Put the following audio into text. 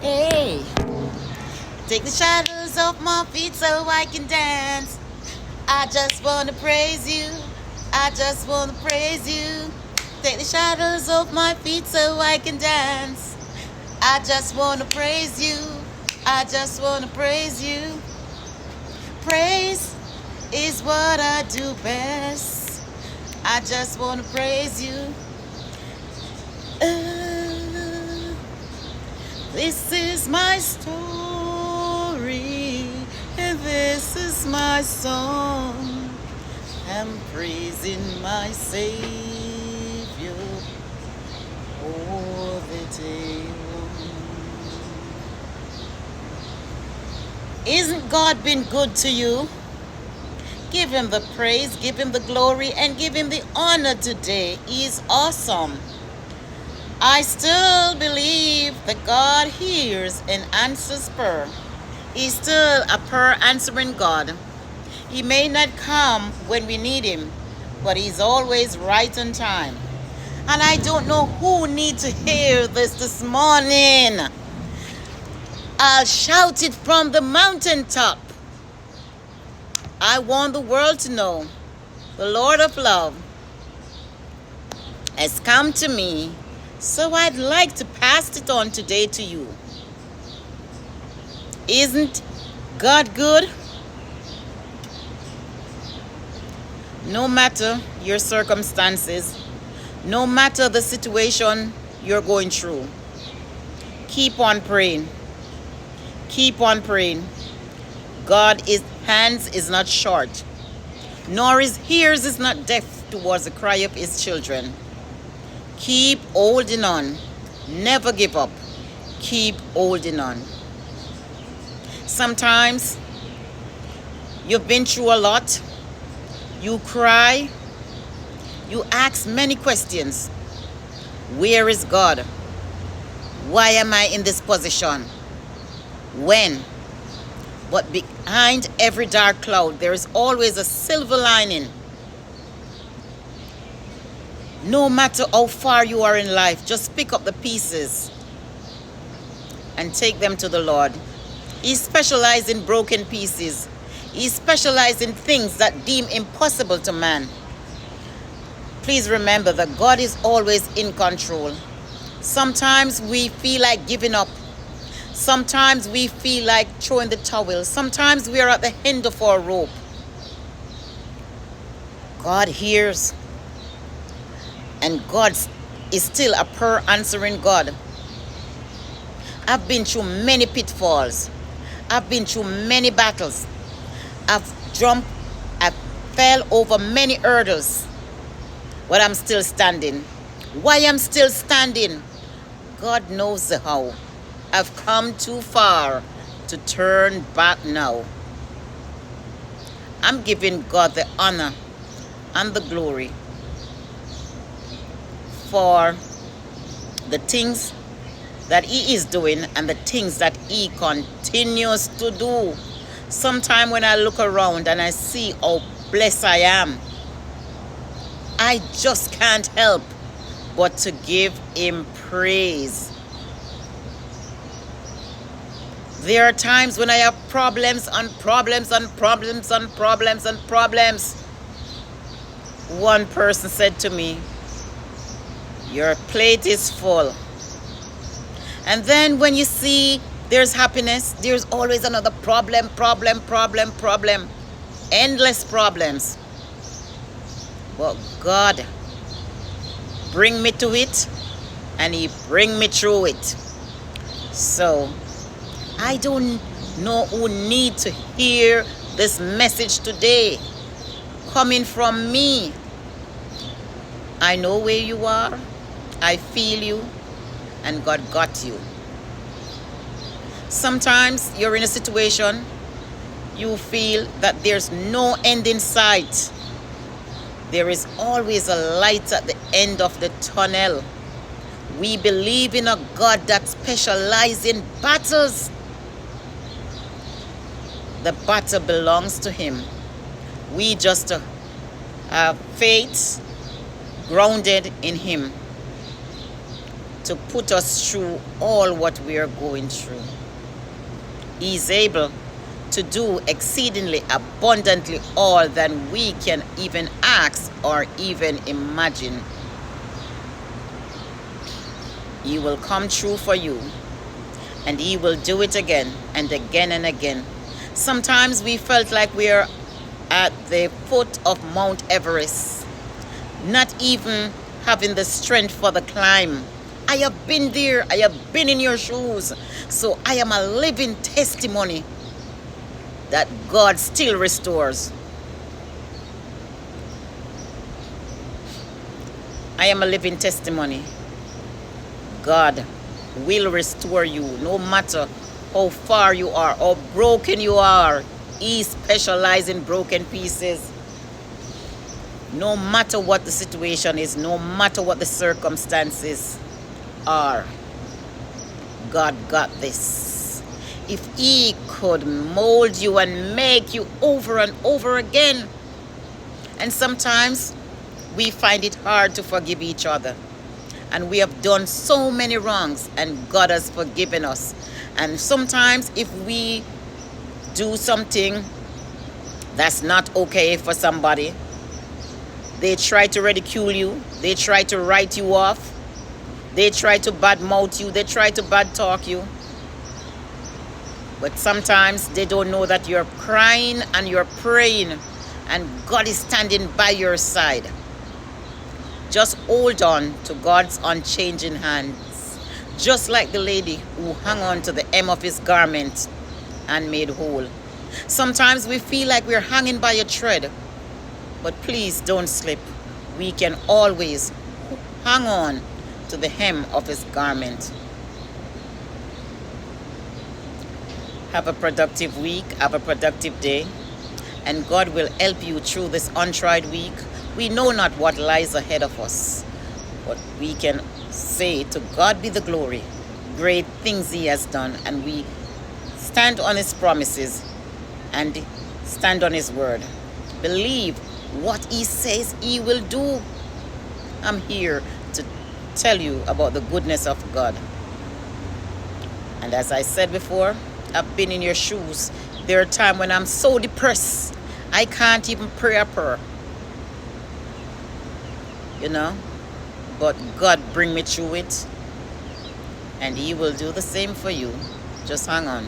Hey, take the shadows off my feet so I can dance. I just want to praise you. I just want to praise you. Take the shadows off my feet so I can dance. I just want to praise you. I just want to praise you. Praise is what I do best. I just want to praise you. This is my story, and this is my song. I'm praising my Savior all the day long. Isn't God been good to you? Give him the praise, give him the glory, and give him the honor today. He is awesome. I still believe that God hears and answers prayer. He's still a prayer answering God. He may not come when we need him, but he's always right on time. And I don't know who needs to hear this morning. I'll shout it from the mountaintop. I want the world to know the Lord of love has come to me. So I'd like to pass it on today to you. Isn't God good? No matter your circumstances, no matter the situation you're going through, keep on praying. Keep on praying. God's hands is not short, nor his ears is not deaf towards the cry of his children. Keep holding on. Never give up. Keep holding on. Sometimes you've been through a lot. You cry. You ask many questions. Where is God? Why am I in this position? When? But behind every dark cloud, there is always a silver lining. No matter how far you are in life, just pick up the pieces and take them to the Lord. He specializes in broken pieces. He specializes in things that deem impossible to man. Please remember that God is always in control. Sometimes we feel like giving up. Sometimes we feel like throwing the towel. Sometimes we are at the end of our rope. God hears. And God is still a prayer answering God. I've been through many pitfalls. I've been through many battles. I fell over many hurdles. But I'm still standing. Why I'm still standing? God knows the how. I've come too far to turn back now. I'm giving God the honor and the glory for the things that he is doing and the things that he continues to do. Sometimes when I look around and I see how blessed I am, I just can't help but to give him praise. There are times when I have problems and problems and problems and problems and problems. One person said to me, your plate is full. And then when you see there's happiness, there's always another problem. Endless problems. But God bring me to it, and he bring me through it. So I don't know who need to hear this message today coming from me. I know where you are. I feel you, and God got you. Sometimes you're in a situation, you feel that there's no end in sight. There is always a light at the end of the tunnel. We believe in a God that specializes in battles. The battle belongs to him. We just have faith grounded in him. to put us through all what we are going through. He is able to do exceedingly abundantly all than we can even ask or even imagine. He will come true for you, and he will do it again and again and again. Sometimes we felt like we are at the foot of Mount Everest, not even having the strength for the climb. I have been there. I have been in your shoes. So I am a living testimony that God still restores. I am a living testimony. God will restore you no matter how far you are, how broken you are. He specializes in broken pieces. No matter what the situation is, no matter what the circumstances are, God got this. If he could mold you and make you over and over again. And sometimes we find it hard to forgive each other. And we have done so many wrongs, and God has forgiven us. And sometimes if we do something that's not okay for somebody, they try to ridicule you, they try to write you off, they try to badmouth you, they try to bad talk you. But sometimes they don't know that you're crying and you're praying, and God is standing by your side. Just hold on to God's unchanging hands, just like the lady who hung on to the hem of his garment and made whole. Sometimes we feel like we're hanging by a thread, but please don't slip. We can always hang on to the hem of his garment. Have a productive week, have a productive day, and God will help you through this untried week. We know not what lies ahead of us, but we can say, to God be the glory. Great things he has done, and we stand on his promises and stand on his word. Believe what he says he will do. I'm here to tell you about the goodness of God. And as I said before, I've been in your shoes. There are times when I'm so depressed, I can't even pray a prayer. You know, but God bring me through it, and he will do the same for you. Just hang on.